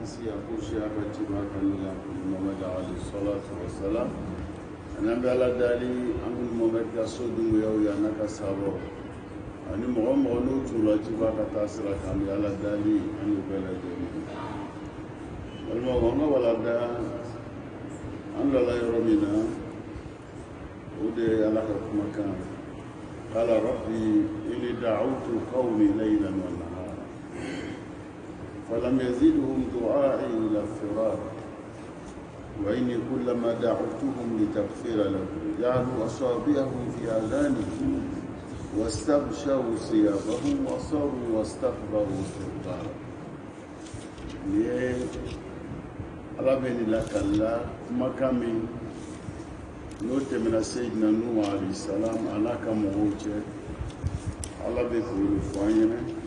kisi ya kushi ya katiba kanila Muhammad alayhi salatu wassalam anambe ala dali angul Muhammad ka sodu yaw ya naka sabo ani mo no tula tiba ka tasira kan ala dali anu bela jeni alma wanga wala da an la yoromina ode ala ka makan qala rabbi inni da'awtu qawmi laylan wa nahara falam yazidhum du'a'i ila firar wa inni kullama da'awtuhum litaghfira lahum ja'alu asabi'ahum fi adhanihim wastabshaw siyabahum wa saru wastakbaru istikbara ye ala beni lakalla makami no temena sayyidina nuh alayhi salam alaka moche ala be ko fanyene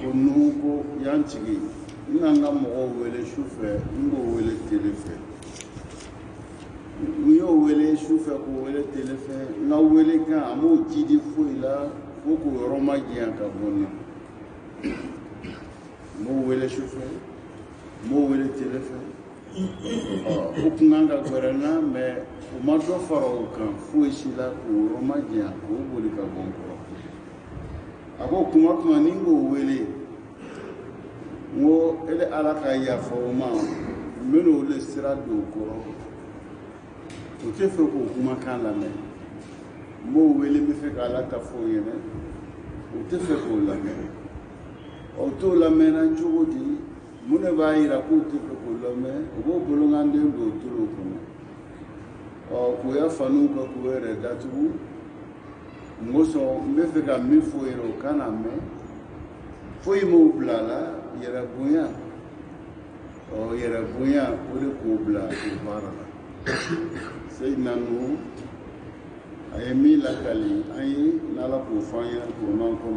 ko nuko yanchigi nanga mo wele shufe ngo wele telefe yo wele shufe ko wele telefe na wele ka amo jidi fuila ko roma gian ka bonna mo wele shufe mo wele telefe ukunanga gwerana me umadwa faro kan fuishila ko roma gian ko boli ka bonko ako kuma ningo wele ngo ele alaka ya foma meno le sira do ko o te fe ko kuma kan la me mo wele mi fe kala ta fo yene o te fe ko la me o to la me na jodi mune ba ira ko te fe ko la me o bo bolongande do turo ko o ko ya fanu ko ko re datu ngoso mbefe ka mi fo ero kana me fo imo blala yera bunya o yera bunya ore ko bla ibara sayyidina nu ayemi la kali ayi nala ko fanya ko nan ko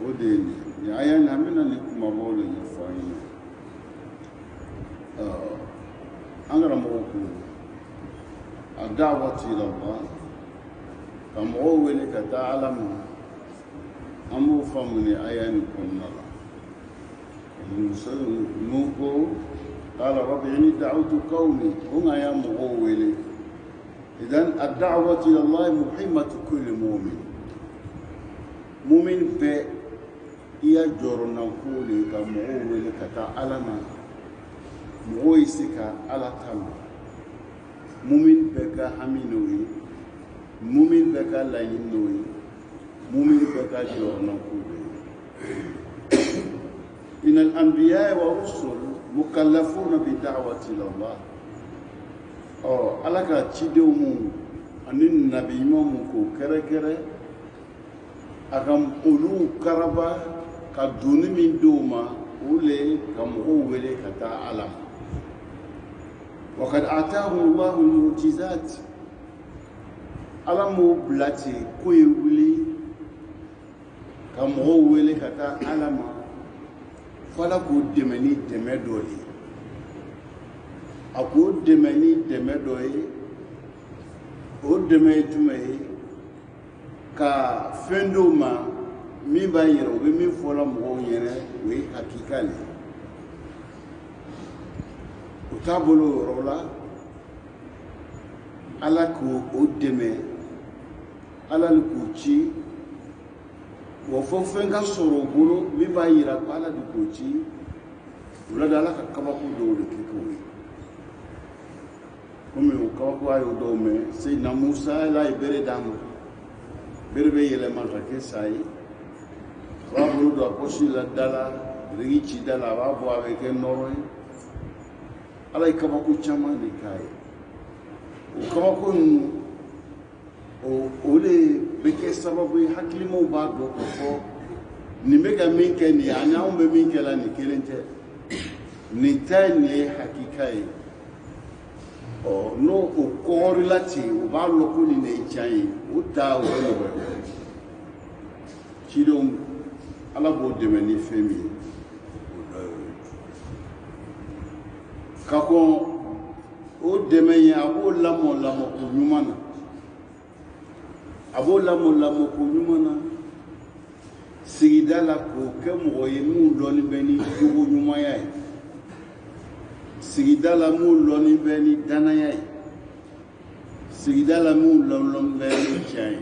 o de ni aya na mena ni kuma bolo ni fanya angara mo ko adawati ila Allah kamo wele ka ta'alamu amu famuni ayani kunnala musul nuko qala rabbi inni da'awtu qawmi hum ayamu wele idan ad-da'watu ila Allah muhimmatu kulli mu'min be iya jorona kule kamo wele ka ta'alama mo isika ala tama mu'min be ka haminoyi mumin beka la yinoi mumin beka jorna kube in al anbiya wa rusul mukallafuna bi da'wati Allah alaka chidemu anin nabi mu ko kere akam ulu karaba ka duni min doma ule kam o wele kata alam wa qad ataahu Allah al mu'jizat alamu blati ko yuli ka mo wele kata alama fala ko demeni demedoli ako demeni demedoi o demetume ka fendo ma mi ba yero be mi fola mo yere we hakikali utabolo rola ala ko o deme ala ko ci wo fo fenga soro bolo mi ba yira ko ala ko ci wala dala ka kama ko do le ko wi ko mi ko ko ayo do me sayyidina Musa la ibere dam berbe yele man ta ke sai wa bulu do ko shi la dala rigi ci dala wa bo ave ke noro ala kama ko chama ni kai o kama ko o ole beke sababu hakilimo ba do ko ni mega minke ni anya umbe minke la ni kelente ni tani hakikai o no o korelati o ba lo ko ni nei chai o ta o lo chidom ala bo de meni femi kako o de men ya o lamo ko nyumana abo lamo ko nyumana sigida la ko kɛ mɔgɔ ye mun lɔnni bɛ ni jogo ɲumanya ye sigida la mun lɔnni bɛ ni danaya ye sigida la mun lɔnni bɛ ni tiɲɛ ye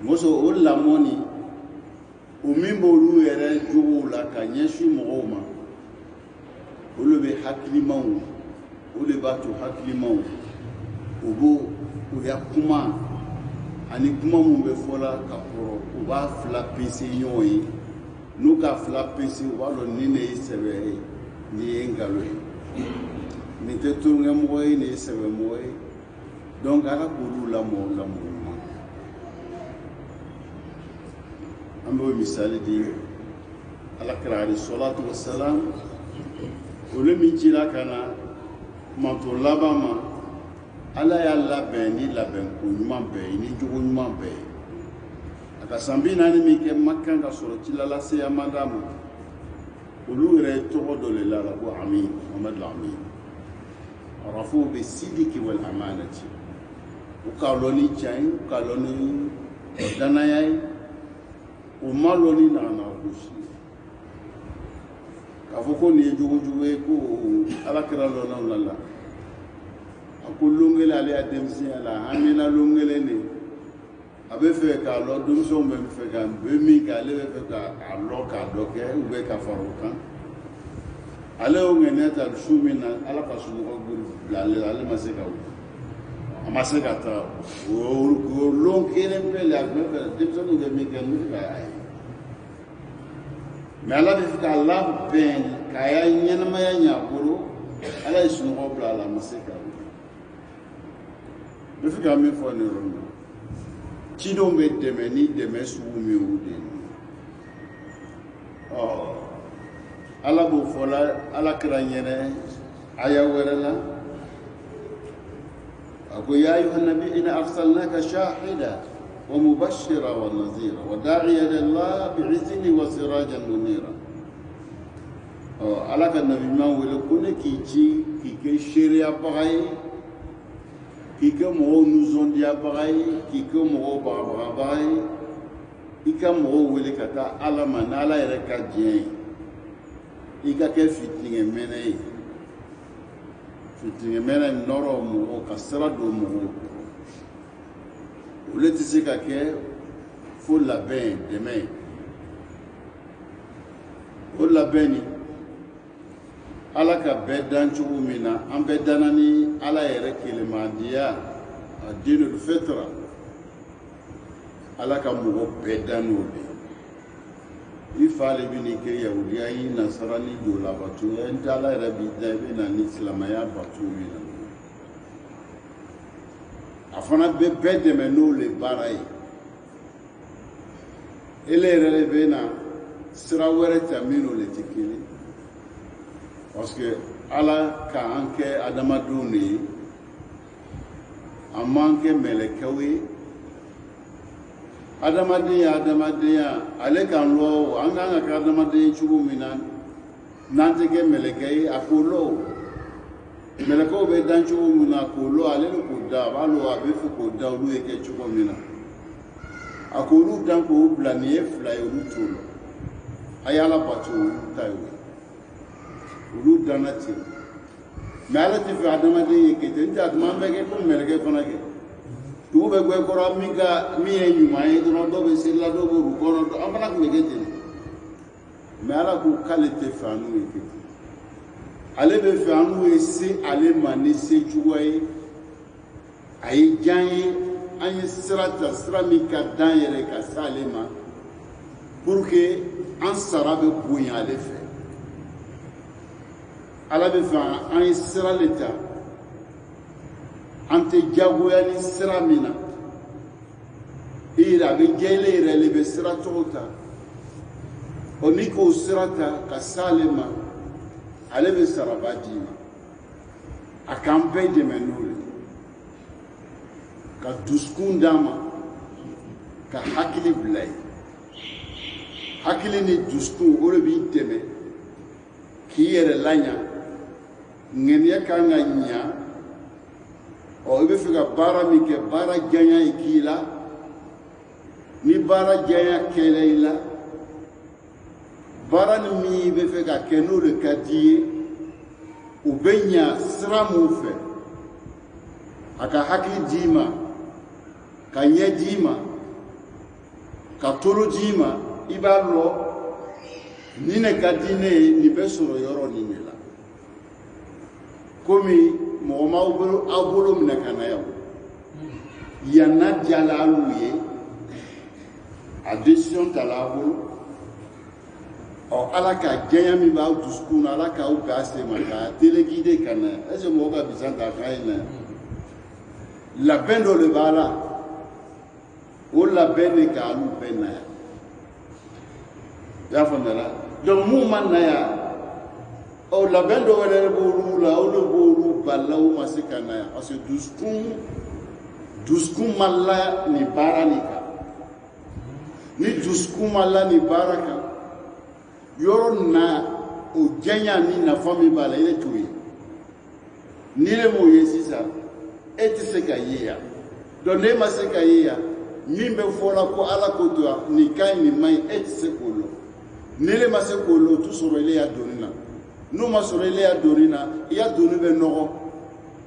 muso o lamɔni o min b'olu yɛrɛ jogow la ka ɲɛsin mɔgɔw ma olu bɛ hakilimaw o de b'a to hakilimaw o b'o o ya kuma ani kuma mun bɛ fɔ la ka kɔrɔ u b'a fila pese ɲɔgɔn ye n'u ka fila pese u b'a dɔn nin de ye sɛbɛ ye nin ye nkalon ye nin tɛ tulonkɛmɔgɔ ye nin ye sɛbɛmɔgɔ ye donc ala k'olu lamɔ ɲuman an b'o misali di alakira alayhi salatu wassalam olu min cira ka na manto laban ma ala y'a labɛn ni labɛnko ɲuman bɛɛ ye ni jogo ɲuman bɛɛ ye a ka san 40 min kɛ Makan ka sɔrɔ cilala seya ma d'a ma olu yɛrɛ ye tɔgɔ dɔ le la ko Amin Muhamadu Amin arafuhu bi sidiki wal amanati u k'a lɔn ni tiɲɛ ye u k'a lɔn ni danaya ye u ma lɔn ni naganagosi k'a fɔ ko nin ye jogojugu ye ko alakira lɔnnaw la la a ko longele ale ya denmisɛnya la hamina longele ne a bɛ fɛ k'a lɔn denmisɛnw bɛ fɛ ka bɛ min kɛ ale bɛ fɛ k'a lɔn k'a dɔ kɛ u bɛ ka fara o kan ale y'o ŋɛniya ta su min na ala ka sunɔgɔ bila ale la ale ma se ka wuli a ma se ka taa o lon kelen bɛɛ la a tun bɛ fɛ denmisɛnninw bɛ min kɛ n bɛ fɛ k'a ye mɛ ala bɛ fɛ k'a labɛn k'a ya ɲɛnamaya ɲɛ a bolo ala ye sunɔgɔ bila a la a ma se ka wuli n bɛ fɛ ka min fɔ nin yɔrɔ in na cidenw bɛ dɛmɛ ni dɛmɛ sugu min y'u de ye ala b'o fɔ la ala kira ɲɛnɛ aya wɛrɛ la a ko ya ayyuhan nabi inna arsalnaka shahida wa mubashira wa nazira wa da'iyan ila bi'iznihi wa sirajan munira ala ka nabi ɲuman wele ko ne k'i ci k'i kɛ seereyabaga ye k'i kɛ mɔgɔw nisɔndiyabaga ye k'i kɛ mɔgɔw bagabagabaga ye i ka mɔgɔw wele ka taa ala ma n'ala yɛrɛ ka diɲɛ ye i ka kɛ fitiŋɛmɛnɛ ye fitiŋɛmɛnɛ nɔrɔ mɔgɔw ka sira don mɔgɔw olu tɛ se ka kɛ fo labɛn dɛmɛ ye o labɛn ni ala ka bɛɛ dan cogo min na an bɛɛ danna ni ala yɛrɛ kelemadiya a dinul fitra ala ka mɔgɔ bɛɛ dan n'o de i fa le bɛ nin kɛ yahudiya ye nasara ni dola bato ye n tɛ ala yɛrɛ b'i da i bɛ na ni silamɛya bato min na a fana bɛ bɛɛ dɛmɛ n'o le baara ye ele yɛrɛ de bɛ na sira wɛrɛ ta min n'o le tɛ kelen parce que ala k'an kɛ adamadenw de ye a m'an kɛ mɛlɛkɛw ye adamadenya ale k'an lɔ an kan ka kɛ adamaden cogo min na n'an tɛ kɛ mɛlɛkɛ ye a k'o lɔ mɛlɛkɛw bɛ dan cogo min na k'o lɔ ale de k'o da a b'a lɔ a bɛ fɛ k'o da olu ye kɛ cogo min na a k'olu dan k'o bila nin ye fila ye olu t'o lɔ a ye ala bato olu ta ye o olu danna ten mɛ ala tɛ fɛ adamaden ye kɛ ten n tɛ a tuma an bɛ kɛ ko mɛlɛkɛ fana kɛ dugu bɛ gɛn kɔrɔ min ye ɲuman ye dɔrɔn dɔw bɛ seli la dɔw bɛ rukɔrɔ an fana tun bɛ kɛ ten mɛ ala ko k'ale tɛ fɛ an n'u ye kɛ ten ale bɛ fɛ an n'u ye se ale ma ni se cogoya ye a ye diya ye an ye sira ta sira min ka d'an yɛrɛ ka se ale ma pour que an sara bɛ bonya ale fɛ ala bɛ fɛ an ye sira le ta an tɛ jagoya ni sira min na i yɛrɛ a bɛ diya ele yɛrɛ le bɛ sira tɔgɔ ta o ni k'o sira ta ka se ale ma ale bɛ saraba d'i ma a k'an bɛɛ dɛmɛ n'o ye ka dusukun d'a ma ka hakili bila ye hakili ni dusukun o de b'i dɛmɛ k'i yɛrɛ laɲa ŋaniya kan ka ɲa i bɛ fɛ ka baara min kɛ baara janya ye k'i la ni baara janya kɛlɛ i la baara ni min bɛ fɛ ka kɛ n'o de ka di ye u bɛ ɲa sira mun fɛ a ka hakili d'i ma ka ɲɛ d'i ma ka tolo d'i ma i b'a lɔ ni ne ka di ne ye nin bɛ sɔrɔ yɔrɔ nin de la komi mɔgɔ m'aw bolo minɛ ka na yan yan n'a diyala aw ye a décision ta la bolo ala ka janya min b'aw dusukun na ala k'aw bɛn a sen ma k'a téléguider ka na est ce que mɔgɔ ka bisa ta k'a ye na labɛn dɔ de b'a la o labɛn de k'alu bɛɛ na yan i y'a faamuyala donc mun ma na yan labɛn dɔ wɛrɛ b'olu la olu b'olu bala o ma se ka na yan parce que dusukun ma la nin baara nin kan ni dusukun ma la nin baara kan yɔrɔ na o janya ni nafa min b'a la i de t'o ye ni ne m'o ye sisan e tɛ se ka ye yan donc n'e ma se ka ye yan min bɛ fɔla ko ala ko to yan nin ka ɲi nin ma ɲi e tɛ se k'o lɔ ni ne ma se k'o lɔ o tɛ sɔrɔ ele ya donni na n'o ma sɔrɔ ele ya donni na i ya donni bɛ nɔgɔ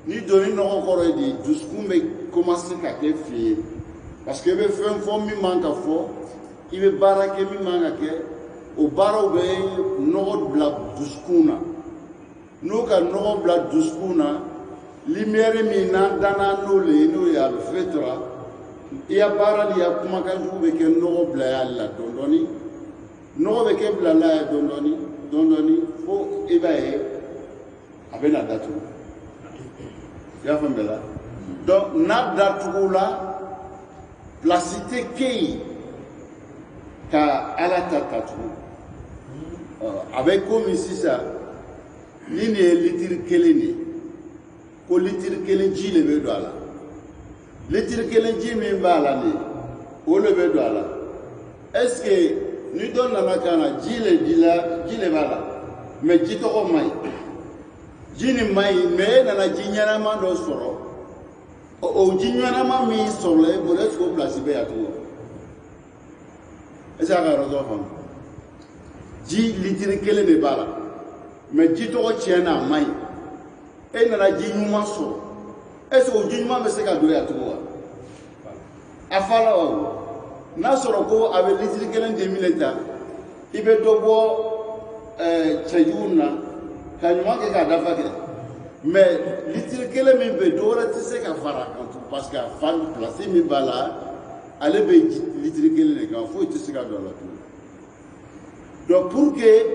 ni donni nɔgɔ kɔrɔ ye de dusukun bɛ commencer ka kɛ fi ye parce que i bɛ fɛn fɔ min man ka fɔ i bɛ baara kɛ min man ka kɛ o baaraw bɛ nɔgɔ bila dusukun na n'o ka nɔgɔ bila dusukun na lumière min n'an danna n'o le ye n'o ye alfetra i ya baara ni ya kumakan jugu bɛ kɛ nɔgɔ bila y'ale la dɔɔni dɔɔni nɔgɔ bɛ kɛ bila la ya dɔɔni dɔɔni dɔɔni dɔɔni fo i b'a ye a bɛ na datugu i y'a faamuyala donc n'a datugu la place tɛ kɛ yen ka ala ta datugu a bɛ komi sisan ni nin ye litiri kelen de ye ko litiri kelen ji le bɛ don a la litiri kelen ji min b'a la nin o le bɛ don a la est ce que ni dɔ nana ka na ji le b'a la mais ji tɔgɔ man ɲi ji nin man ɲi mais e nana ji ɲɛnama dɔ sɔrɔ o ji ɲɛnama min sɔrɔla e bolo est ce que o place bɛ yan tugun est ce que a ka yɔrɔ dɔ faamu ji litiri kelen de b'a la mais ji tɔgɔ tiɲɛna a man ɲi e nana ji ɲuman sɔrɔ est ce que o ji ɲuman bɛ se ka don yan tugun wa a fa la wa n'a sɔrɔ ko a bɛ litiri kelen de minɛ ta i bɛ dɔ bɔ cɛjugu na ka ɲuman kɛ k'a dafa kɛ mais litiri kelen min bɛ dɔ wɛrɛ tɛ se ka fara a kan parce que a fa place min b'a la ale bɛ litiri kelen de kan foyi tɛ se ka don a la tugun donc pour que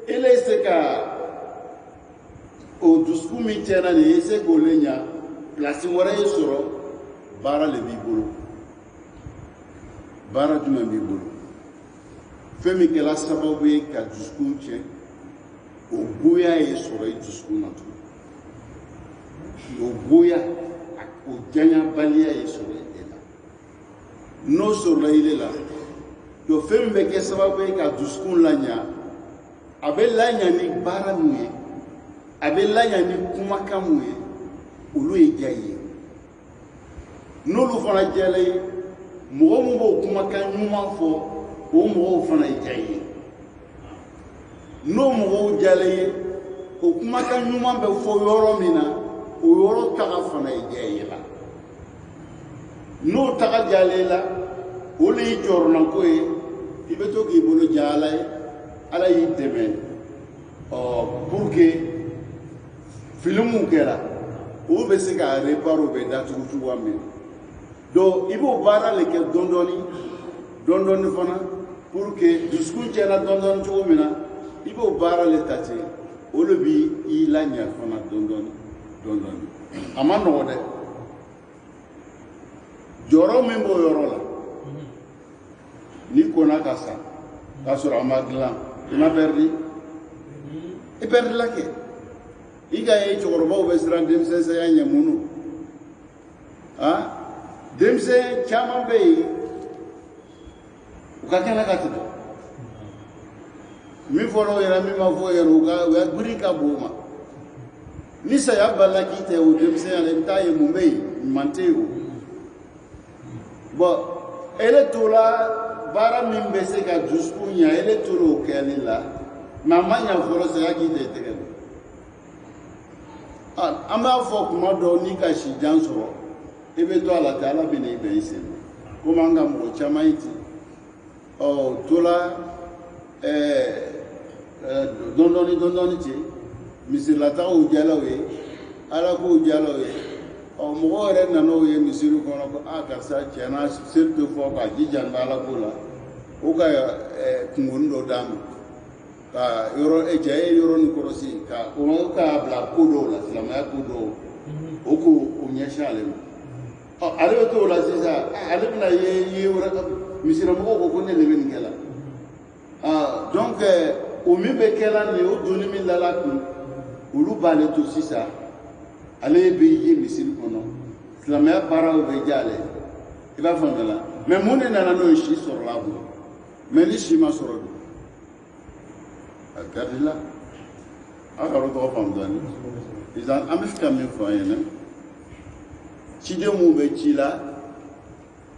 ele se ka o dusukun min tiɲɛna nin i se k'o le ɲa place wɛrɛ ye sɔrɔ baara le b'i bolo baara jumɛn b'i bolo fɛn min kɛra sababu ye ka dusukun tiɲɛ o goya ye sɔrɔ i dusukun na tugun o goya o janyabaliya ye sɔrɔ i la n'o sɔrɔla i la donc fɛn min bɛ kɛ sababu ye ka dusukun laɲa a bɛ laɲa ni baara min ye a bɛ laɲa ni kumakan min ye olu ye diya i ye n'olu fana diyala i ye mɔgɔ min b'o kumakan ɲuman fɔ o mɔgɔw fana ye diya i ye n'o mɔgɔw diyala i ye o kumakan ɲuman bɛ fɔ yɔrɔ min na o yɔrɔ taga fana ye diya i la n'o taga diyala i la o de y'i jɔyɔrɔnako ye i bɛ to k'i bolo diya ala ye ala y'i dɛmɛ pour que fili mun kɛra o bɛ se ka réparer o bɛ datugu cogoya min donc i b'o baara le kɛ dɔɔni dɔɔni dɔɔni fana pour que dusukun tiɲɛna dɔɔni dɔɔni cogo min na i b'o baara le ta ten o de b'i laɲa fana dɔɔni dɔɔni a ma nɔgɔn dɛ jɔyɔrɔ min b'o yɔrɔ la n'i kɔnna ka sa k'a sɔrɔ a ma dilan i ma perdi i perdila kɛ i ka ye cɛkɔrɔbaw bɛ siran denmisɛnya ɲɛ mun denmisɛn caman bɛ yen u ka kɛnɛ ka tɛmɛ min fɔra o yɛrɛ min ma fɔ o yɛrɛ u ya girin ka bon o ma ni saya balila k'i tɛ o denmisɛnya la i bɛ taa ye mun bɛ yen ɲuman tɛ yen o bon ele tola bara min bɛ se ka dusukun ɲa ele tola o kɛli la mais a ma ɲa fɔlɔ saya k'i tɛ tɛgɛ don an b'a fɔ kuma dɔw n'i ka sijan sɔrɔ i bɛ to a la ten ala bɛ na i bɛn i sen ma komi an ka mɔgɔ caman ye ten tola dɔɔnin ten misirilataw jalaw ye ala kow jalaw ye mɔgɔ yɛrɛ nan'o ye misiri kɔnɔ ko karisa tiɲɛna seli tɛ fɔ k'a jija n bɛ ala ko la o ka kunkoni dɔ d'a ma ka yɔrɔ cɛ ye yɔrɔ nin kɔlɔsi ka bila ko dɔw la silamɛya ko dɔw o k'o ɲɛsin ale ma ale bɛ t'o la sisan ale bɛna ye wɛrɛ misiramɔgɔw ko ne de bɛ nin kɛ la donc o min bɛ kɛ la nin o donni min dala kun olu b'ale to sisan ale bɛ ye misiri kɔnɔ silamɛya baaraw bɛ diya ale i b'a faamuya la mais mun de nana n'o ye si sɔrɔla a bolo mais ni si ma sɔrɔ dun a garidila a ka yɔrɔ tɔgɔ faamu dɔɔni an bɛ fɛ ka min fɔ an ɲɛna ciden mun bɛ ci la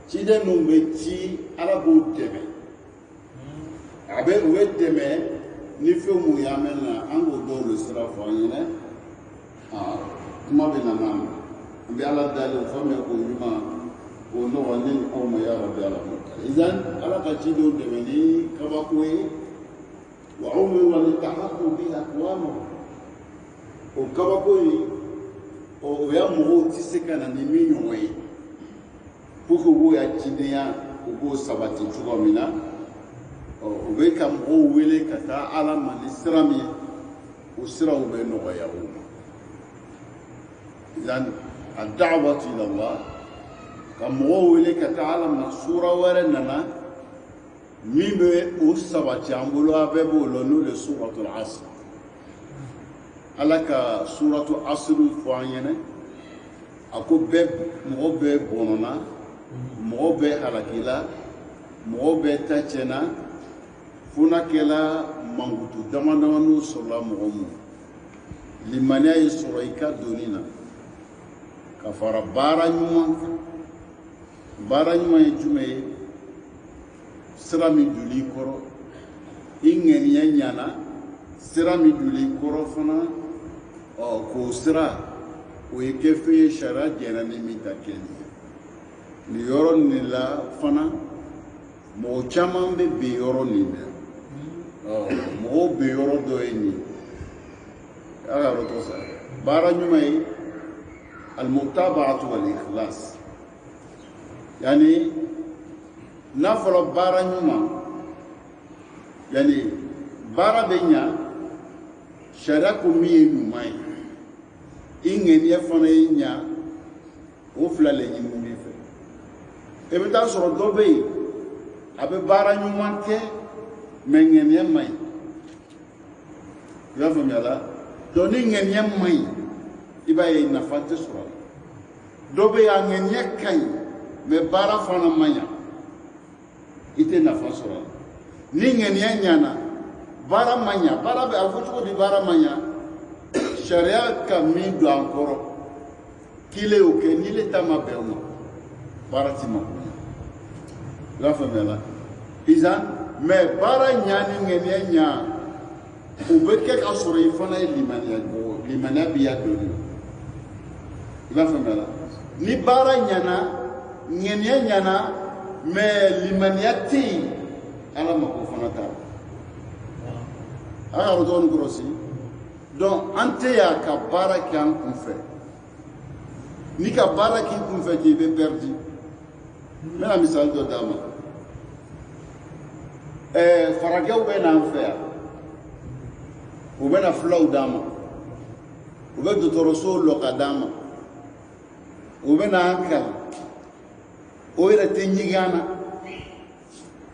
ciden mun bɛ ci ala b'o dɛmɛ u bɛ dɛmɛ ni fɛn mun y'an mɛn na an k'o dɔw de sira fɔ an ɲɛna kuma bɛ na n'a ma an bɛ ala dalen o fɛn bɛ k'o ɲuman k'o nɔgɔ ni aw ma y'a rabbi ala ma ala ka cidenw dɛmɛ ni kabako ye wa aw min wali tahaqqu bi aqwamihim o kabako in o y'a mɔgɔw tɛ se ka na ni min ɲɔgɔn ye pour que u b'o ya cidenya u b'o sabati cogo min na u bɛ ka mɔgɔw wele ka taa ala ma ni sira min ye o siraw bɛ nɔgɔya o ma idan a da'watu ila Allah ka mɔgɔw wele ka taa ala ma sura wɛrɛ nana min bɛ o sabati an bolo a bɛɛ b'o la n'o de ye suratul asr ala ka suratul asr fɔ an ɲɛna a ko mɔgɔ bɛɛ bɔnɔna mɔgɔ bɛɛ halakila mɔgɔ bɛɛ ta tiɲɛna fo n'a kɛla mankutu damadamani sɔrɔla mɔgɔ mun limaniya ye sɔrɔ i ka donni na ka fara baara ɲuman kan baara ɲuman ye jumɛn ye sira min duli kɔrɔ i ŋaniya ɲana sira min duli kɔrɔ fana k'o sira o ye kɛ fɛn ye sariya jɛra ni min ta kɛ nin yɔrɔ nin la fana mɔgɔ caman bɛ bin yɔrɔ nin na mɔgɔw bin yɔrɔ dɔ ye nin a ka yɔrɔ tɔ sa baara ɲuman ye al-mutaba'atu wal-ikhlas yani n'a fɔra baara ɲuman yani baara bɛ ɲa sariya ko min ye ɲuman ye i ŋaniya fana ye ɲa o fila le ɲini min fɛ i bɛ taa sɔrɔ dɔ bɛ yen a bɛ baara ɲuman kɛ mais ŋaniya man ɲi i b'a faamuya la donc ni ŋaniya man ɲi i b'a ye nafa tɛ sɔrɔ a la dɔ bɛ yen a ŋaniya ka ɲi mais baara fana man ɲa i tɛ nafa sɔrɔ a la ni ŋaniya ɲana baara man ɲa baara bɛ a fɔ cogo di baara man ɲa sariya ka min don an kɔrɔ k'i le y'o kɛ n'i le ta ma bɛn o ma baara ti ma ko ɲa i b'a faamuya la izan mais baara ɲa ni ŋaniya ɲa o bɛ kɛ ka sɔrɔ i fana ye limaniya b'i ya donni i b'a faamuya la ni baara ɲana ŋaniya ɲana mais limaniya tɛ yen ala mako fana t'a la a y'a yɔrɔ dɔɔni kɔlɔsi donc an tɛ yan ka baara kɛ an kun fɛ n'i ka baara k'i kun fɛ k'i bɛ perdu n bɛna misali dɔ d'a ma farakɛw bɛ n'an fɛ yan u bɛna fulaw d'a ma u bɛ dɔgɔtɔrɔsow lɔ ka d'a ma u bɛ n'an kalan o yɛrɛ tɛ ɲigin an na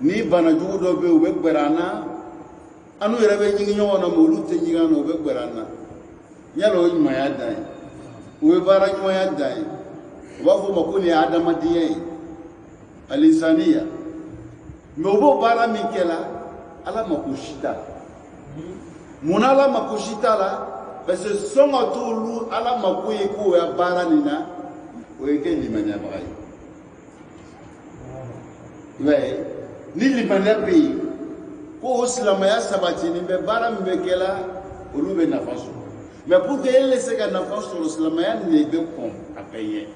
ni bana jugu dɔ bɛ yen u bɛ gbɛrɛ an na an n'u yɛrɛ bɛ ɲigin ɲɔgɔn na mais olu tɛ ɲigin an na u bɛ gbɛrɛ an na yala o ye ɲumanya dan ye o ye baara ɲumanya dan ye u b'a fɔ o ma ko nin ye adamadenya ye alisaniya mais u b'o baara min kɛ la ala mako si t'a la mun na ala mako si t'a la parce que sɔn ka t'olu ala mako ye k'o ya baara nin na o ye kɛ limaniyabaga ye Ouais. Ni limaniya bɛ yen ko o silamɛya sabatini bɛ baara min bɛ kɛ la olu bɛ nafa sɔrɔ mais pour que e bɛ se ka nafa sɔrɔ silamɛya de bɛ kɔn a bɛɛ ɲɛ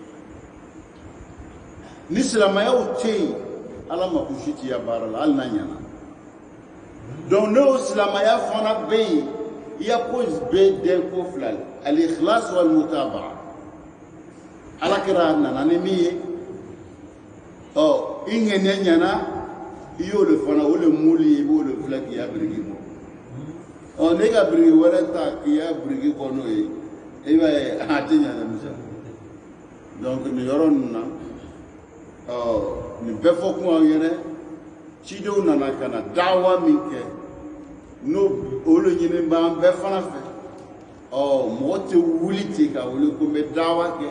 ni silamɛyaw tɛ yen ala ma ku si ti ya baara la hali n'a ɲɛna donc n'o silamɛya fana bɛ yen i ya ko bɛɛ dɛn ko fila al-ikhlas wal-mutaba'a ala kɛra nana ni min ye ɔ i ŋɛniya ɲɛna i y'o de fana o de muli i b'o de filɛ k'i ya biriki bɔ ɔ ne ka biriki wɛrɛ ta k'i ya biriki bɔ n'o ye i b'a ye a tɛ ɲɛ dɛ misa donc nin yɔrɔ ninnu na nin bɛɛ fɔ kun aw ɲɛnɛ cidenw nana ka na dawa min kɛ n'o olu ɲini b'an bɛɛ fana fɛ mɔgɔ tɛ wuli ten ka wuli ko n bɛ dawa kɛ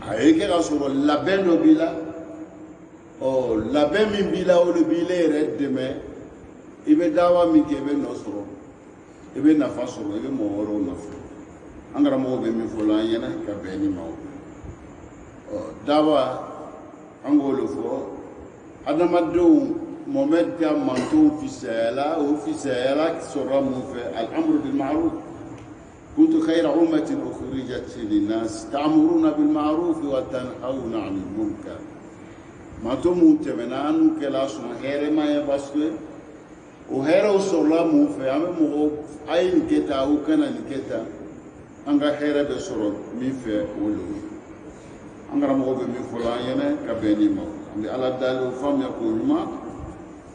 a ye kɛ ka sɔrɔ labɛn dɔ b'i la labɛn min b'i la o de b'i la yɛrɛ dɛmɛ i bɛ dawa min kɛ i bɛ nɔ sɔrɔ i bɛ nafa sɔrɔ i bɛ mɔgɔ wɛrɛw nafa an karamɔgɔw bɛ min fɔ la an ɲɛna ka bɛn ni ma dawa an k'o de fɔ adamadenw Mohamed ka mantow fisayala o fisayala sɔrɔ mun fɛ al-amru bil ma'ruf kuntu khayra ummatin ukhrijat lin-nas ta'muruna bil ma'ruf wa tanhauna 'anil munkar manto mun tɛmɛna an kɛla sɔn hɛrɛma ye parce que o hɛrɛw sɔrɔla mun fɛ an bɛ mɔgɔ a ye nin kɛ tan o kana nin kɛ tan an ka hɛrɛ bɛ sɔrɔ min fɛ o de ye an karamɔgɔ bɛ min fɔ la an ɲɛnɛ ka bɛn ni ma an bɛ ala dali o faamuya k'o ɲuman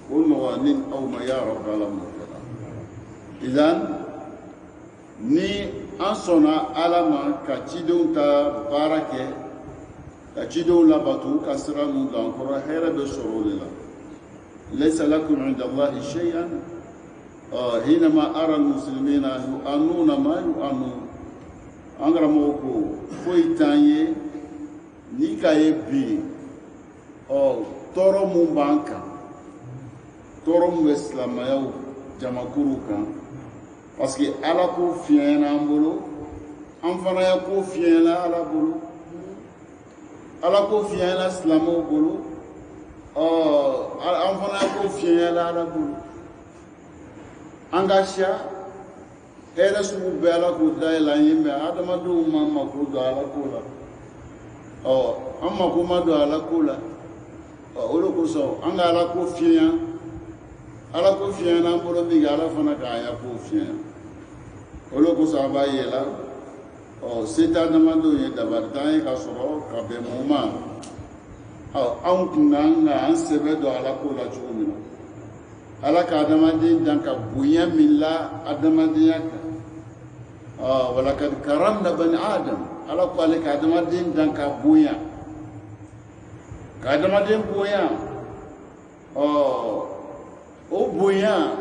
o nɔgɔya ni aw ma ya rabbi alamin idan ni an sɔnna ala ma ka cidenw ta baara kɛ ka cidenw labato ka sira mun don an kɔrɔ hɛrɛ bɛ sɔrɔ o de la laysa lakum inda allahi shay'an hinama ara almuslimina yu'annuna ma yu'annun an karamɔgɔ ko foyi t'an ye ni ka ye bi tɔɔrɔ mun b'an kan tɔɔrɔ mun bɛ silamɛyaw jamakuru kan parce que ala ko fiɲɛna an bolo an fana ya ko fiɲɛna ala bolo ala ko fiɲɛna silamɛw bolo an fana ya ko fiɲɛna ala bolo an ka siya hɛrɛ sugu bɛɛ ala k'o dayɛlɛ an ye mais adamadenw ma mako don ala ko la an mako ma don ala ko la o de kosɔn an ka ala ko fiɲɛ ala ko fiɲɛna an bolo min kɛ ala fana k'an ya ko fiɲɛ o de kosɔn an b'a yɛlɛ se tɛ adamadenw ye dabali t'an ye ka sɔrɔ ka bɛn mun ma anw kun kan ka an sɛbɛ don ala ko la cogo min na ala ka adamaden dan ka bonya min la adamadenya kan walakad karamna bani adam ala ko ale ka adamaden dan ka bonya ka adamaden bonya o bonya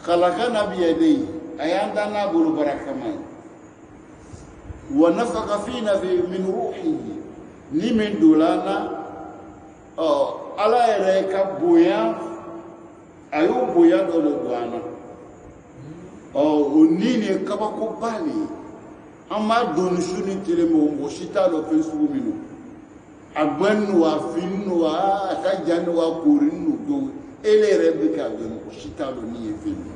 khalaqana bi yadayhi a y'an dan n'a bolo barakama ye wa nafaka fina min ruhihi ni min dola na ala yɛrɛ ka bonya a y'o bonya dɔ de don an na o ni nin ye kabakoba de ye an b'a don ni su ni tile ma o mɔgɔ si t'a dɔn fɛn sugu min don a gbɛn n'o a fin n'o a ka jan n'o a koori n'o don ele yɛrɛ bɛ k'a dɔn mɔgɔ si t'a dɔn min ye fɛn min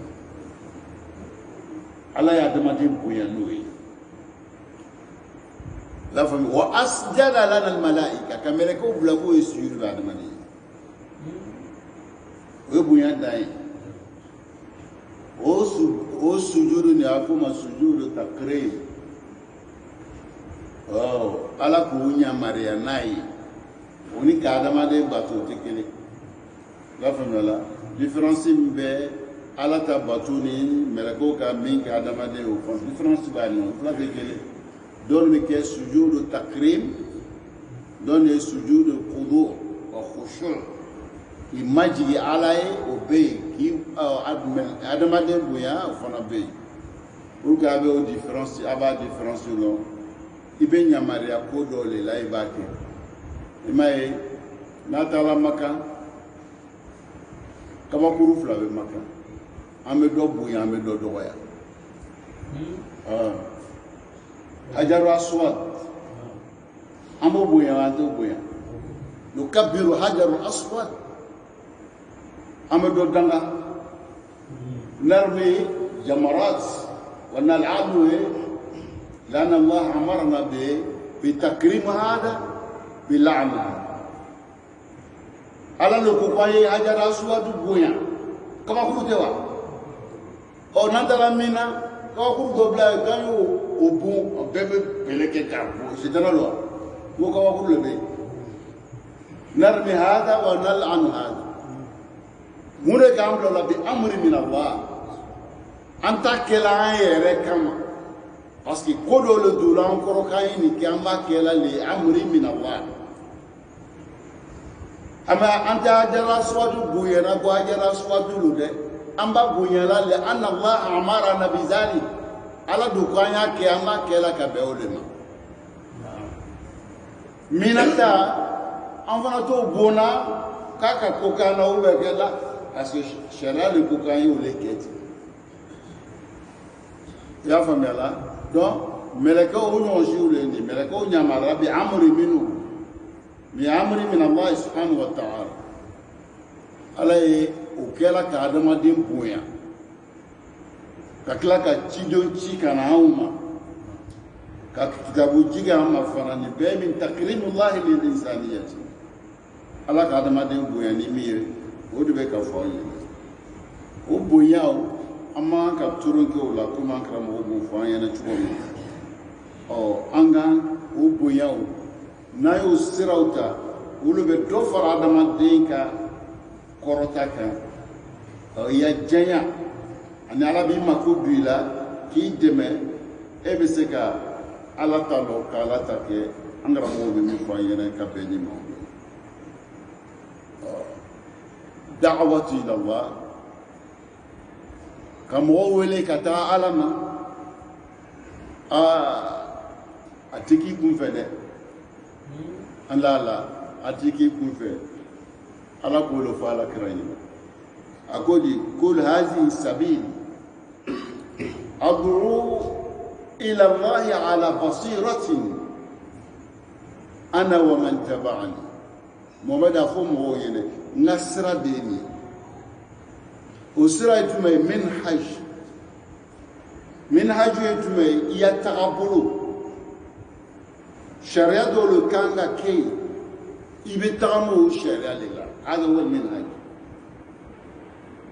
ala ye adamaden bonya n'o ye la famille wa asjada lana al malaika ka mɛlɛkɛw bila k'o ye sujudi bɛ adamaden o ye bonya dan ye o sujudu ni a fɔ ma sujudu takrim ala k'o yamaruya n'a ye o ni ka adamaden bato tɛ kelen la famille la différence min bɛ ala ta bato ni mɛlɛkɛw ka min kɛ adamaden o fana différence b'a ni ɲɔgɔn fila tɛ kelen dɔw bɛ kɛ sujudu takrim dɔw ye sujudu qudu wa khushu' i majigi ala ye o bɛ yen k'i adamaden bonya o fana bɛ yen pour que a bɛ o différence a b'a différence dɔn i bɛ yamaruya ko dɔw de la i b'a kɛ i m'a ye n'a taara Maka kabakuru fila bɛ Maka an bɛ dɔ bonya an bɛ dɔ dɔgɔya Hajaru Aswad an b'o bonya an t'o bonya نكبر حجر أسود أمدو دنا نرمي جمرات ونلعنه لأن الله أمرنا بتكريم هذا بلعنه على لكوكاي حجر أسود بويا كما كنتوا أو نندلا منا كما كنتوا بلا كانوا أبو بيبي بلكي كابو سيدنا لوا مو كما كنتوا نرمي هذا ونلعن هذا مولى كامل بأمر من الله أنت كلا يركما parce que kodo le doula encore kaini kamba kela li amri min Allah ama anta jara swadu buyena go jara swadu lude amba buyela li anna Allah amara nabi zali ala du kwanya ke amba kela ka beolema minata anfana to bona kaka kokana ubekela parce que sharia le kokani ou le keti ya famela donc meleka o ñonju le ni meleka o ñamara bi amri minu bi amri min Allah subhanahu wa ta'ala alay o kela ka adama dem boya ka kila ka cidon ci kana uma ka kitabu jiga amma fanani be min takrimullah lil insaniyati ala ka adama dem boya ni mire o de be ka fo o boya o amma ka turun ke wala kuma kara mo bo fa yana chuko o anga o boyaw na yo sirauta ulu be do fara adama dinka korota ka ya janya ani ala bi makudu ila ki deme e be se ka ala ta lo ka ala ta ke angara mo be mi fa yana ka be ni mo da'wati ila Allah kamo wele kata alama atiki kunfede andala atiki kunfe ala ko lo fala krani akodi kul hazi sabil ad'u ila Allah ala basiratin ana wa man tabani momada fo mo yene nasra beni usra itume minhaj itume yataqabulu sharia do le kanga ke ibe tamo sharia lela hada huwa minhaj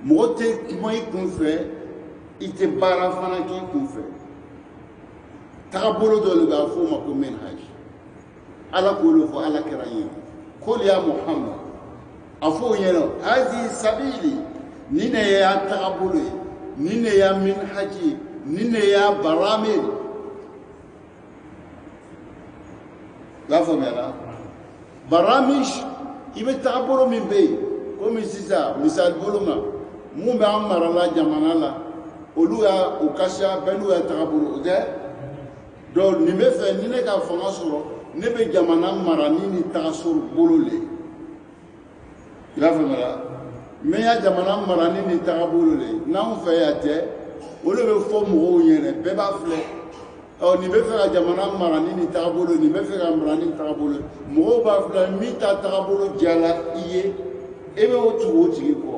mote moy kun fe ite bara fana ki kun fe taqabulu do le ga fo ma ko minhaj ala ko lo fo ala karayi kul ya muhammad afo yeno hadi sabili nine ya taqabulu nine ya minhaji nine ya baramil la famela baramish ibe taqabulu min be comme sisa misal boluma mumbe amara la jamana la oluya ukasha benu ya taqabulu de do ni me fe nine ka fanga soro ne be jamana mara nini tasur bolole la famela mais ya jamana marani ni tagabulu le n'anw fɛ yan tɛ olu bɛ fɔ mɔgɔw ɲɛna bɛɛ b'a filɛ nin bɛ fɛ ka jamana marani ni tagabulu nin bɛ fɛ ka marani tagabulu mɔgɔw b'a filɛ min ta tagabulu diyara i ye e bɛ o tugu o tigi kɔ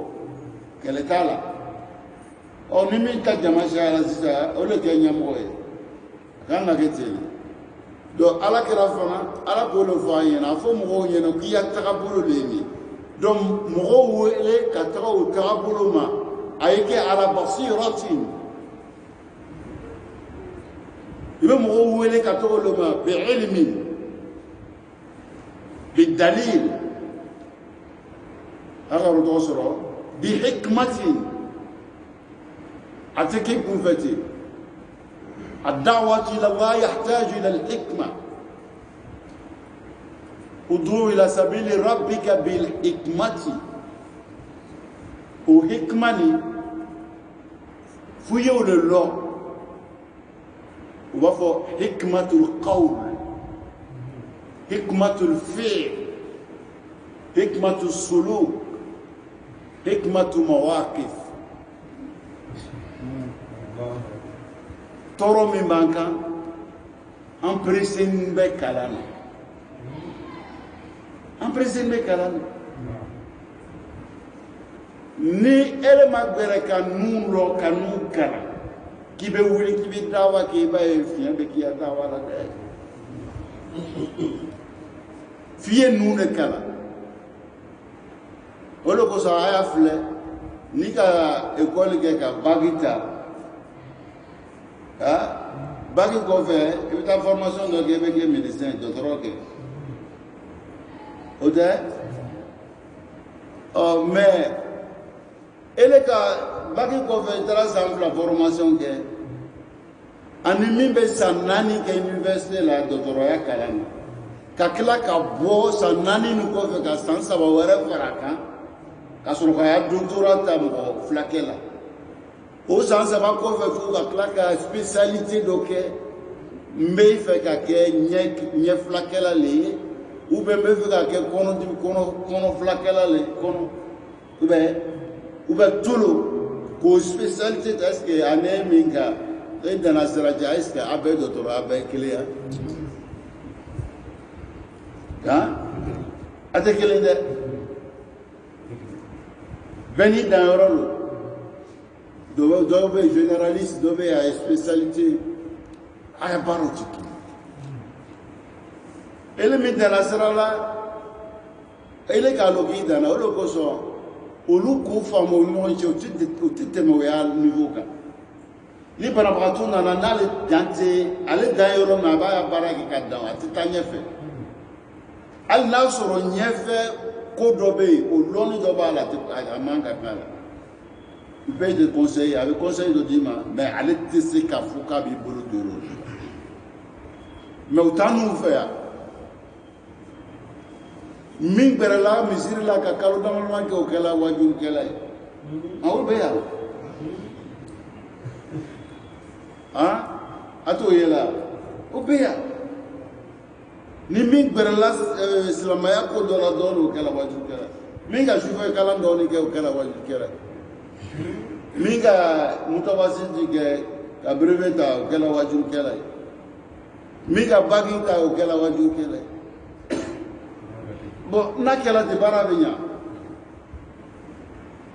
kɛlɛ t'a la ni min ta jama cayara sisan o de kɛ ɲɛmɔgɔ ye a kan ka kɛ ten donc ala kɛra fana ala k'o de fɔ an ɲɛna a fɔ mɔgɔw ɲɛna k'i ya tagabulu le ye nin donc mɔgɔw wele ka taga o tagabolo ma a ye kɛ ala basiratin i bɛ mɔgɔw wele ka taga olu ma bi ilmin bi dalil a ka tɔgɔ sɔrɔ bi hikmatin a tɛ k'i kunfɛ ten الدعوة إلى الله يحتاج إلى الحكمة ادعو إلى سبيل ربك بالحكمة وحكمني فيو لله وفو حكمة القول حكمة الفعل حكمة السلوك حكمة مواقف toro min b'an kan an peresen bɛ kalan na an president bɛ kalan na ni ele ma gbɛrɛ ka nun lɔ ka nun kalan k'i bɛ wuli k'i bɛ dawa kɛ i b'a ye fiɲɛ bɛ k'i ya dawa la dɛ f'i ye nun de kalan o de kosɔn a y'a filɛ n'i ka ekɔli kɛ ka bagi ta bagi kɔfɛ i bɛ taa formation dɔ kɛ i bɛ kɛ médecin dɔgɔtɔrɔ kɛ o tɛ mais ele ka bagi kɔfɛ i taara san 2 formation kɛ ani min bɛ san 4 kɛ université la dɔgɔtɔrɔya kalan na ka tila ka bɔ san 4 nin kɔfɛ ka san 3 wɛrɛ fara a kan ka sɔrɔ ka ya doctorat ta mɔgɔ filakɛ la o san 3 kɔfɛ fo ka tila ka spécialité dɔ kɛ n bɛ fɛ ka kɛ ɲɛ filakɛla le ye ou bien n bɛ fɛ ka kɛ kɔnɔ filakɛla le kɔnɔ ou bien tolo k'o spécialité ta est ce que année min ka e danna sira cɛ est ce que a bɛɛ dɔgɔtɔrɔ a bɛɛ kelen ya a tɛ kelen dɛ bɛɛ n'i danyɔrɔ lo dɔw bɛ généraliste dɔw bɛ a spécialité a ye baaraw tɛ kelen ele min danna sira la ele k'a lɔn k'i danna o de kosɔn olu k'u faamu o ɲɔgɔn cɛ o tɛ tɛmɛ o y'a niveau kan ni banabagatɔ nana n'ale dan tɛ ale dan yɔrɔ min a b'a baara kɛ ka dan a tɛ taa ɲɛfɛ hali n'a sɔrɔ ɲɛfɛ ko dɔ bɛ yen o lɔnni dɔ b'a la a man ka k'a la i bɛ de conseil a bɛ conseil dɔ d'i ma mais ale tɛ se k'a fɔ k'a b'i bolo don o la mais u t'an n'u fɛ yan min gbɛrɛla misiri la ka kalo damadama kɛ o kɛla wajurukɛla ye olu bɛ yan a t'o ye la o bɛ yan ni min gbɛrɛla silamɛya ko dɔ la dɔɔnin o kɛla wajurukɛla min ka sufɛ kalan dɔɔnin kɛ o kɛla wajurukɛla min ka mutabasiti kɛ ka brevet ta o kɛla wajurukɛla ye min ka bagi ta o kɛla wajurukɛla ye bon n'a kɛla ten baara bɛ ɲa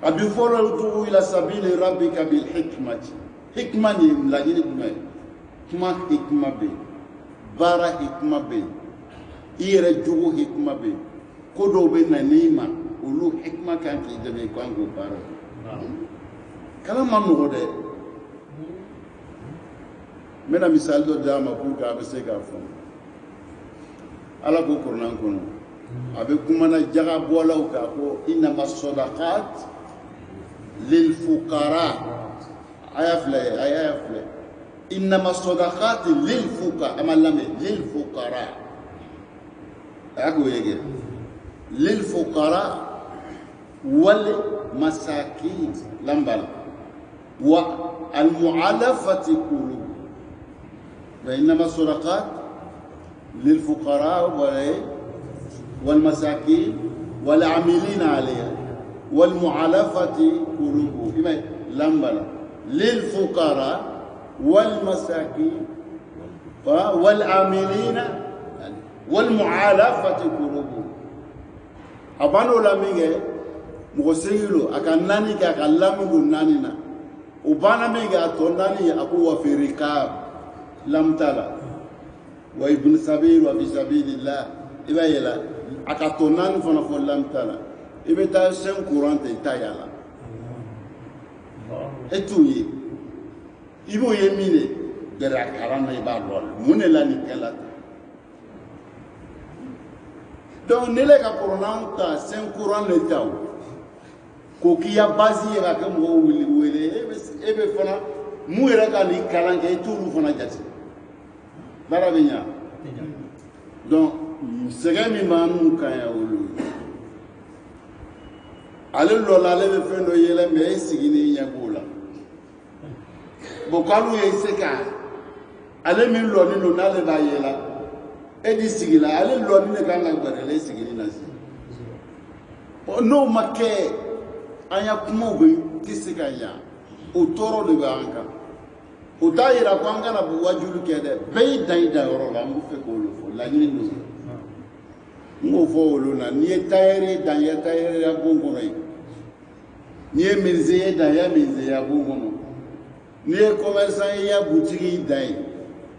a bi fɔlɔ tugu ila sabili rabbika bil hikmati hikma ni laɲini jumɛn ye kuma hikma bɛ yen baara hikma bɛ yen i yɛrɛ jogo hikma bɛ yen ko dɔw bɛ na n'i ma olu hikma kan k'i dɛmɛ i kan k'o baara kɛ kalan ma nɔgɔ dɛ n bɛna misali dɔ d'a ma pour que a bɛ se k'a faamu ala ko kuranɛ kɔnɔ a bɛ kumana jaga bɔlaw kan ko innama sadaqat lil fuqara aya filɛ innama sadaqat lil fuqara a ma lamɛn lil fuqara a y'a k'o ye kɛ lil fuqara wal masakin lambala wa al mu'allafati qulub wa innama sadaqat lil fuqara والمساكين والعاملين عليها والمعلفة قلوبهم لمبلا للفقراء والمساكين والعاملين والمعلفة قلوبهم أبانو لاميجي مغسيلو أكناني كأكلامو نانينا وبانا ميجي أتوناني أقوى في ركاب لم تلا وابن سبيل وفي سبيل الله إبا يلا akatonani fana fɔ lamtala i bɛ taa sɛn courant ta i ta yala e t'o ye i b'o ye min de bɛrɛ a kalan na i b'a dɔn mun de la nin kɛla ten donc ne le ka courant ta sɛn courant le ta o k'o k'i ya base ye ka kɛ mɔgɔw wele e bɛ fana mun yɛrɛ ka nin kalan kɛ i t'olu fana jate baara bɛ ɲa donc sɛgɛn min b'an n'u kan yan olu ale lɔla ale bɛ fɛn dɔ yɛlɛ mɛ e sigi n'i ɲɛ b'o la bon k'alu ye se ka ale min lɔni don n'ale b'a yɛlɛ e ni sigi la ale lɔni de kan ka gbɛrɛlɛ e sigili na se bon n'o ma kɛ an ya kumaw bɛ tɛ se ka ɲa o tɔɔrɔ de b'an kan o t'a yira ko an kana wajulu kɛ dɛ bɛɛ y'i dan i danyɔrɔ la an b'u fɛ k'o fɔ laɲini don ngo fo wolona ni tayere dan ya tayere ya bongo no ni menze dan ya menze ya bongo no ni commerçant ya boutique dan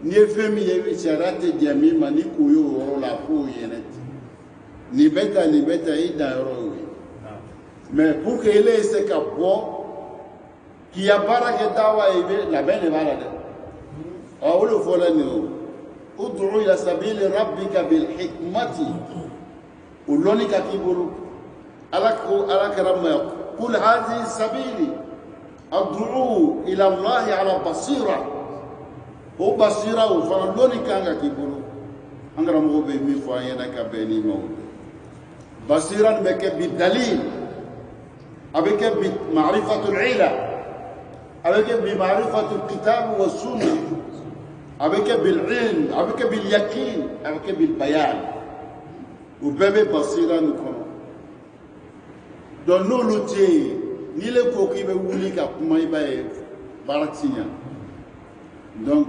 ni femi ya charate diami mani koyo ro la fo yenet ni beta dan ro mais pour que il ait capot qui a baraka dawa ibe la bene barade awolo folani ud'u ila sabili rabbika bil hikmati uloni kakiburu ala karama qul hadhihi sabili ad'u ila allah ala basira o basira o faloni kanga kiburu angara mo be mi fo ayena ka beni mawdu basira meke bi dalil avec معرفة العلة avec بمعرفة الكتاب والسنة avec بالعلم avec باليقين avec بالبيان وبebe basira nous connaissons donc nous l'outil ni le coquille be wuli ka kuma ibaye baratinya donc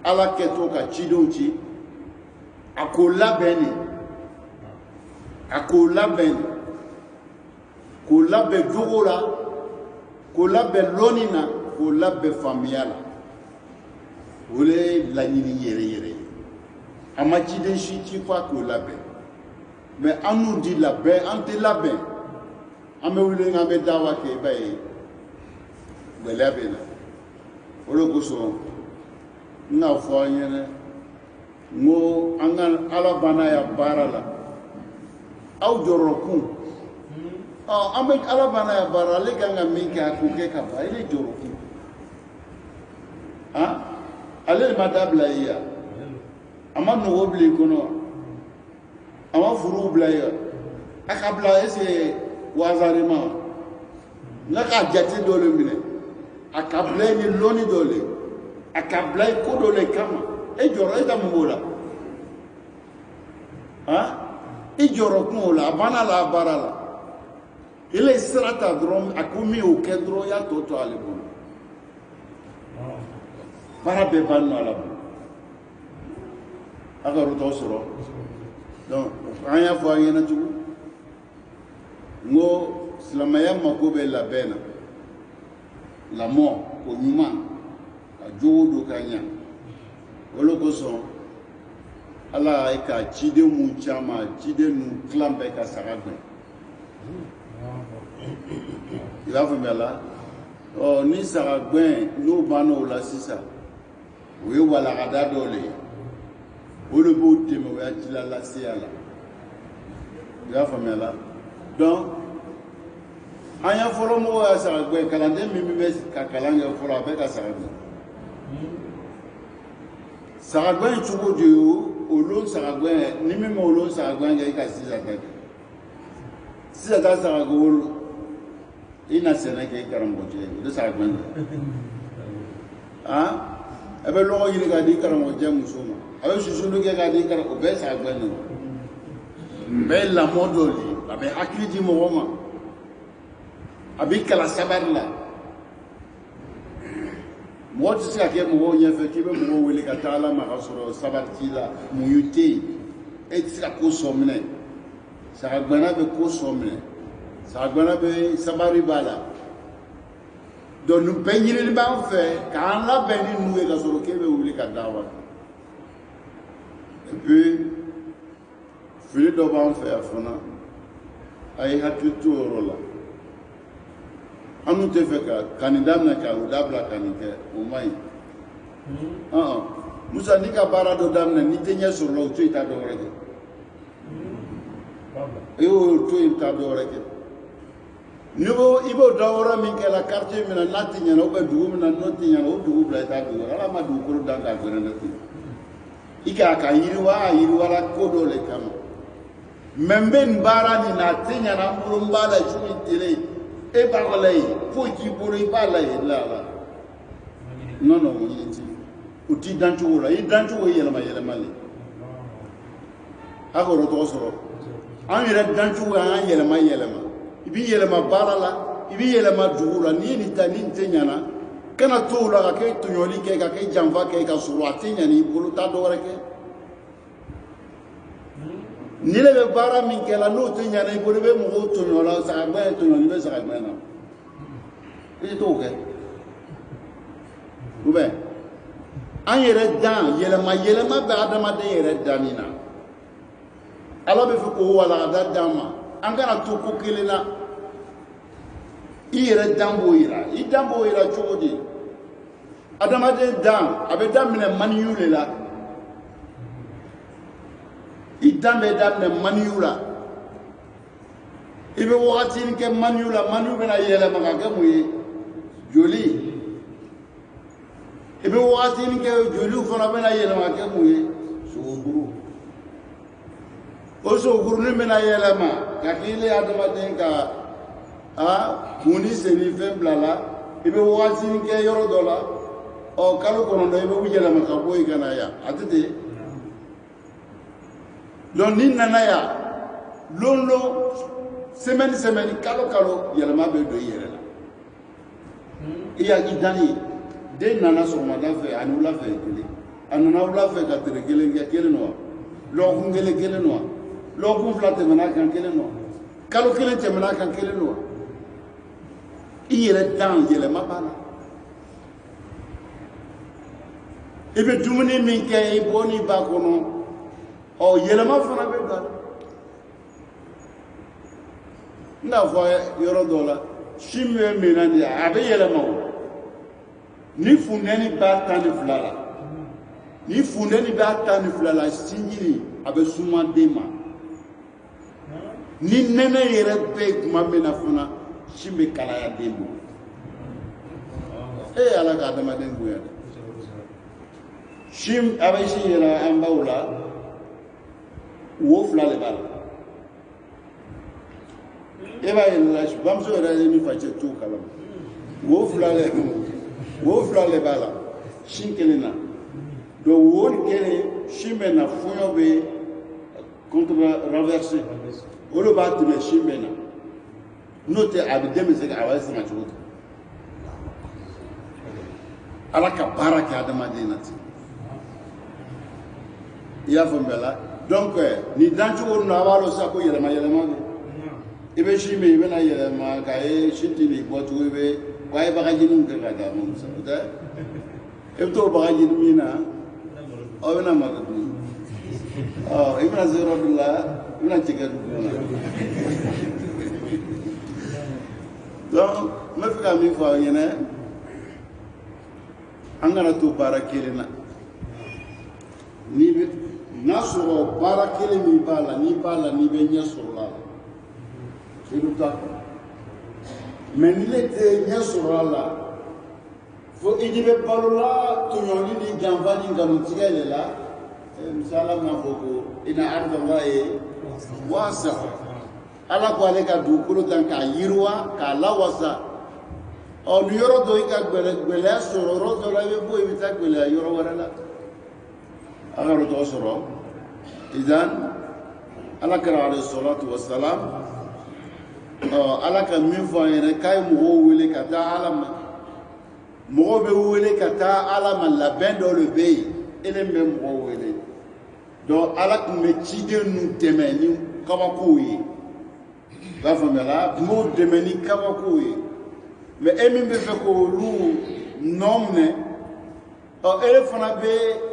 ala keto ka chidouchi akola beni ko labbe jogo la ko labbe lonina ko labbe famille la wole la ñini yere ama ci den ci fa ko labbe mais anu di labbe ante labbe ame wule ngabe dawa ke baye be labbe na wolo ko so na fo ñene ngo angal ala bana ya barala aw jorokun avec Alabana ya barale ganga minka kuke kapa ile joroki ale madabla ya ama no obli kono ama furu bla ya akabla ese wazarima naka jati dole mine akabla ni loni dole akabla ko dole kama e joro ida mbola e joro ko la bana la barala il est strata drum akumi o kedro ya toto alibon para be ban ala aga ro to soro donc anya fo ayena tugu ngo slamaya makobe la bena la mort ko nyuma a jodo kanya wolo ko so ala e ka chide mu chama chide nu klambe ka saragbe il va faire là oh ni saragben no bano la sisa we wala gada dole o le beau teme we atila la siala il va faire là donc anya folo mo ya saragben kalande mimi be ka kalanga folo avec ka saragben chugo de o lo saragben ni mimi o lo saragben ga ka sisa ta sisa ta saragol ina seneke karamboje de saragben abe lo yiri ga di karamboje musoma abe susulu ga di kar obe saragben be la modoli abe akidi mo woma abi kala sabarla mo tsi ake mo nya fe kibe mo wele ka taala ma rasuro sabartila mu yuti et tsi ko somne saragben abe ko somne saragben abe sabari bala donc nous peignons le ban fait quand la beni nous est sur le kebe wele ka dawa et puis fili do ban fait afuna ay hatutu rola anu te fe ka kanidam na ka udabla kanike umai musa ni ka bara do damna ni tenya sur lo tu ita do rege yo tu ita do rege nibo ibo dawra min ke la quartier mina nati nyana o be dugu mina noti nyana o dugu bla ita do ala ma du ko danga gere nati ika ka yiriwa la kodo le kama memben bara ni na tenya na mulumba la chumi tire e barlay fo ki buri balay la non yiti uti dantu wala yi dantu wo yela mali agoro to soro an yere dantu wa an yela ibi yela bara la ibi yela dugula ni ni tani tenya na kana to la ka ke tunyoli ke ka ke jamva ke ka suru atenya ni bulu ta do reke ni le be bara min kela no to nyana I bode be mo to nyola sa gba to nyoni be sa gba na e to ke ube an yere dan yelema be adama de yere danina ala be fi ko wala da dama an kana to ko kelena I yere dambo ira I dambo ira chodi adama de dan abe damne maniule la I dambe damne maniula ibe wakati nke maniula manu bena yele maka muye joli ibe wakati nke joli fana bena yele maka muye soguru o soguru ni bena yele ma ka kile adama de ka muni seni femblala ibe wakati nke yoro dola o kalu kono do ibe wujela maka boy kana ya atete don ni nana ya lolo semaine kalo yelema be do yere la iya idani de nana so ma da fe anu la fe kele anana la fe ka tere kele no lo ngele kele no lo ku flate mana kan kele no kalo kele te mana kan kele no iyere dan yelema bana ibe dumuni min ke I boni ba kono o yelema fana be do na fo yoro dola shimwe menani abe yelema ni funeni ba tani flala ni funeni ba tani flala sinjiri abe suma dema ni nene yere be mamena funa shimbe kala ya demo ala ka dama den buya shim abe shi yela ambawla wo flale bala eba yela bamso era ni fache tu kalam wo flale bala shinkelena do won kele shimena fuyo be contre renverser olo ba tune shimena note abdeme se awasi ma chuta alaka baraka adama dinati ya fombela donc ni danchu wonu awalo sa ko yelema ne ibe shime ibe na yelema ka e shitini botu ibe waye bagaji num ke ga mum sa da e to bagaji mina o na magadu ibn zero billah ibn tigadu donc ma fi ka mi fo yene angana to barakelena ni be nasoro barakele mi bala ni be nyasoro la iluta men le te nyasoro la fo idibe balula to yoni ni janvani ngam tigele la misala ma foko ina arda wae wasa ala ko ale ka du kulo tan ka yirwa ka lawasa o ni yoro do ika gbele soro ro do la be bo ibita gbele yoro wala la agaro to soro idan ala kara alayhi salatu wassalam ala ka min fo yere kay mo wele ka ta alam mo be wele ka ta alam la ben do le be ele même mo wele do ala ko me chide nu temeni kama kuyi ba famela mo demeni kama kuyi mais emi be fe ko lu nomne o ele fana be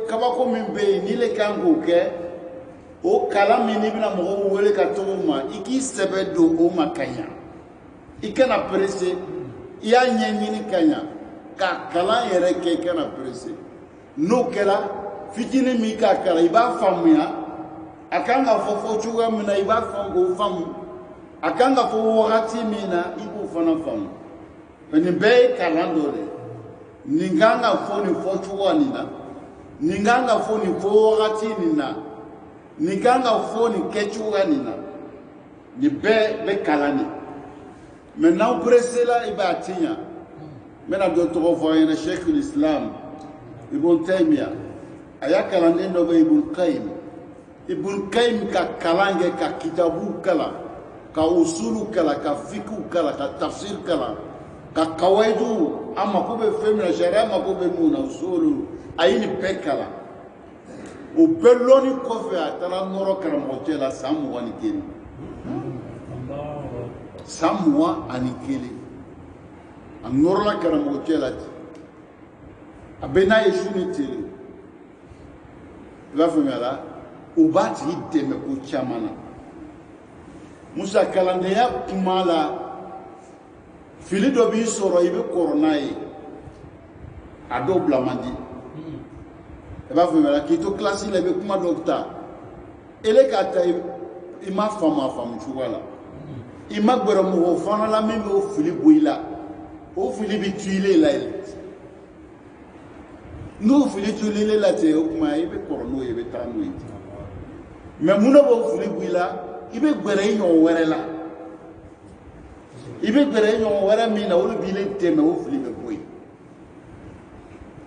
kabako min be ni le kango ke o kala min ni bina mo wele ka to ma iki sebe do o makanya ikana presse ya nyanyini kanya ka kala yere ke kana presse no kala fitini mi ka kala iba famuya akanga fofo chuga mina iba fango famu akanga fo wakati mina ibu fana famu ni be kala dole ninganga foni fochuwa nina ninganga foni wakati nina ninganga foni kechuwa nina ni be kalani maintenant presela ibatinya mena docteur voyene Cheikh l'Islam Ibn Taymiyyah ayakala ndendo be Ibn Qayyim ka kalange ka kitabu kala ka usulu kala ka fiqh kala ka tafsir kala ka kawaidu ama kube femina sharia ama kube muna usulu aini pekala o belloni kofe atala noro karamɔgɔcɛ la san 21 san 21 a nɔrɔla karamɔgɔcɛ la ten a bɛ n'a ye su ni tile i b'a faamuya la o b'a tigi dɛmɛ ko caman na musa kalandenya kuma la fili dɔ b'i sɔrɔ i bɛ kɔrɔ n'a ye a dɔw bila man di i b'a faamuya la k'i to kilasi la i bɛ kuma dɔw ta ele k'a ta i ma faamu a faamu cogoya la i ma gbɛrɛ mɔgɔ fana la min b'o fili bɔ i la o fili bɛ tu ile la yɛlɛ n'o fili tu ile la ten o kuma i bɛ kɔrɔ n'o ye i bɛ taa n'o ye mais mun de b'o fili bɔ i la i bɛ gbɛrɛ i ɲɔgɔn wɛrɛ la i bɛ gbɛrɛ i ɲɔgɔn wɛrɛ min na olu b'i le dɛmɛ o fili bɛ bɔ yen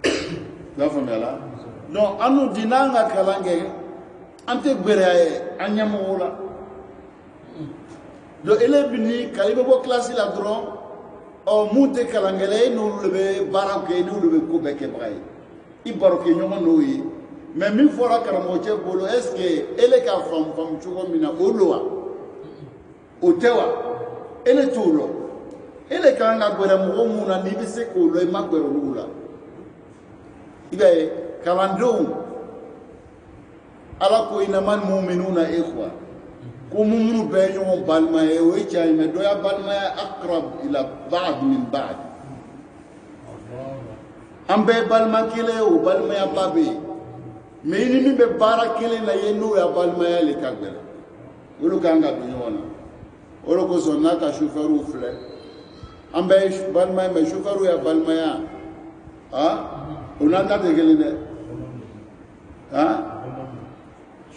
i b'a faamuya la donc an n'u di n'an ka kalan kɛ an tɛ gbɛrɛ an ɲɛmɔgɔw la donc élève ni ka i bɛ bɔ kilasi la dɔrɔn ɔ mun tɛ kalankɛla e n'olu de bɛ baara kɛ n'olu bɛ ko bɛɛ kɛbaga ye i baro kɛ ɲɔgɔn n'o ye mais min fɔra karamɔgɔcɛ bolo est ce que ele k'a faamu cogo min na o lo wa o tɛ wa ele t'o lɔ ele kan ka gbɛrɛ mɔgɔ mun na n'i bɛ se k'o lɔ i ma gbɛrɛ olu la i b'a ye kalandenw ala ko inamal mu'minuna ikhwa ko minnu bɛɛ ye ɲɔgɔn balima ye o ye tiɲɛ ye mais dɔ y'a balimaya aqrab ila ba'd min ba'd an bɛɛ ye balima kelen ye o balimaya ba bɛ yen mais i ni min bɛ baara kelen na ye n'o y'a balimaya le ka gɛlɛn olu kan ka don ɲɔgɔn na o de kosɔn n'a ka chauffeurw filɛ an bɛɛ ye balima ye mais chauffeurw y'a balimaya o n'an ta tɛ kelen dɛ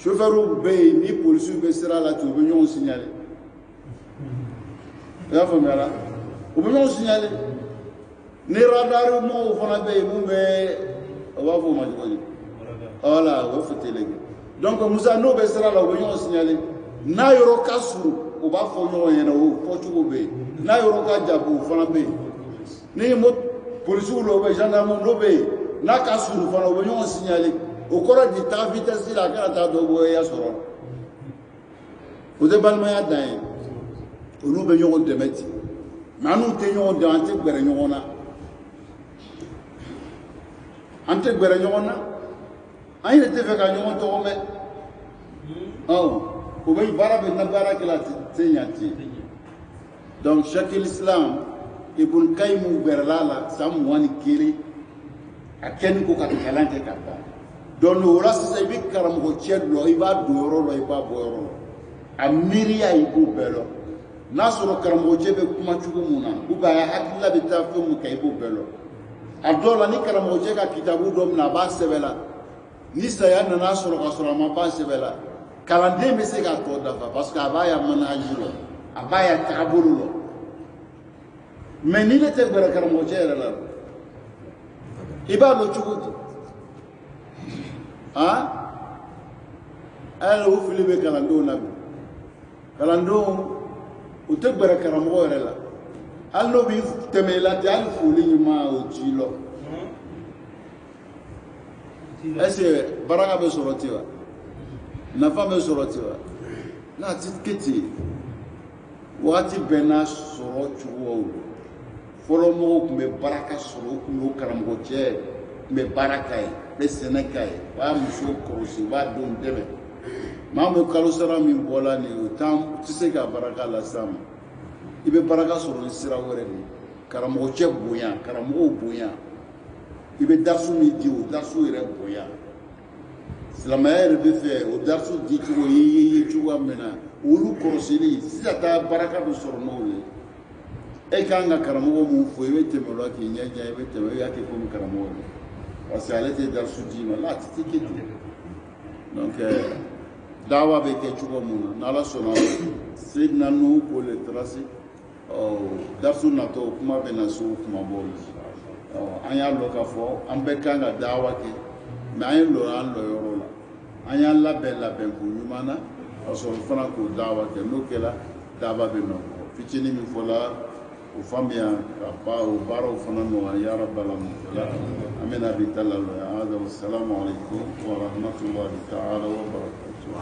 chauffeurw bɛ yen ni polisiw bɛ sira la ten u bɛ ɲɔgɔn signaler i y'a faamuya la u bɛ ɲɔgɔn signaler ni radar mɔgɔw fana bɛ yen mun bɛ o b'a fɔ o ma cogo di voilà o ye fitiri kɛ donc musa n'o bɛ sira la u bɛ ɲɔgɔn signaler n'a yɔrɔ ka surun u b'a fɔ ɲɔgɔn ɲɛna o fɔcogo bɛ yen n'a yɔrɔ ka jan o fana bɛ yen ni polisiw la u bɛ gendarmew n'o bɛ yen n'a ka surun fana u bɛ ɲɔgɔn signaler o kɔrɔ di taa vitesse la a kana taa dɔ bɔ ya sɔrɔ o tɛ balimaya dan ye olu bɛ ɲɔgɔn dɛmɛ ten mais an n'u tɛ ɲɔgɔn dɛmɛ an tɛ gbɛrɛ ɲɔgɔn na an tɛ gbɛrɛ ɲɔgɔn na an yɛrɛ tɛ fɛ ka ɲɔgɔn tɔgɔ mɛn o bɛ baara bɛ na baara kɛ la tɛ ɲɛ ten donc Cheikh Islam Ibn Qayyim gbɛrɛla la san 21 a kɛni ko ka kalan kɛ ka ban donc o la sisan i bɛ karamɔgɔcɛ dɔ i b'a don yɔrɔ la i b'a bɔ yɔrɔ la a miiriya i b'o bɛɛ lɔ n'a sɔrɔ karamɔgɔcɛ bɛ kuma cogo mun na ou bien a hakilila bɛ taa fɛn mun kan i b'o bɛɛ lɔ a dɔw la ni karamɔgɔcɛ ka kitabu dɔ minɛ a b'a sɛbɛn la ni saya nana sɔrɔ ka sɔrɔ a ma ban sɛbɛn la kalanden bɛ se k'a tɔ dafa parce que a b'a ya manaji lɔ a b'a ya taabolo lɔ mais ni ne tɛ gbɛrɛ karamɔgɔcɛ yɛrɛ la i b'a lɔ cogo di ayɛlɛ o fili bɛ kalandenw na bi kalandenw u tɛ gbɛrɛ karamɔgɔ yɛrɛ la hali n'o b'i tɛmɛ i la ten hali foli ɲuman o t'i lɔ est ce que baraka bɛ sɔrɔ ten wa nafa bɛ sɔrɔ ten wa n'a ti kɛ ten wagati bɛɛ n'a sɔrɔ cogoyaw don fɔlɔ mɔgɔw tun bɛ baraka sɔrɔ u tun b'o karamɔgɔcɛ tun bɛ baara k'a ye bɛ sɛnɛ k'a ye u b'a muso kɔlɔsi u b'a denw dɛmɛ maa min bɛ kalo sara min bɔla nin o tɛ se ka baraka lase a ma i bɛ baraka sɔrɔ ni sira wɛrɛ de ye karamɔgɔcɛ bonya karamɔgɔw bonya i bɛ darisu min di o darisu yɛrɛ bonya silamɛya yɛrɛ bɛ fɛ o darisu di cogo ye cogoya min na olu kɔlɔsili sisan taa baraka bɛ sɔrɔ n'o ye e kan ka karamɔgɔ mun fɔ i bɛ tɛmɛ o la k'i ɲɛ jan i bɛ tɛmɛ i y'a kɛ komi karamɔgɔ de parce que ale tɛ darisu d'i ma la a tɛ kɛ ten donc dawa bɛ kɛ cogo mun na n'ala sɔnna Seydina Nuhu k'o le tracé darisu natɔ kuma bɛ na se o kumabaw la an y'a lɔ k'a fɔ an bɛɛ kan ka dawa kɛ mais an ye lɔ an lɔyɔrɔ la an y'an labɛn ko ɲuman na ka sɔrɔ fana k'o dawa kɛ n'o kɛra daba bɛ nɔ fitinin min fɔla o faamuya ka o baaraw fana nɔgɔya ya rabbal alamin an bɛna bi ta la ya hada wassalamu alaikum wa rahmatullahi ta'ala wa barakatuh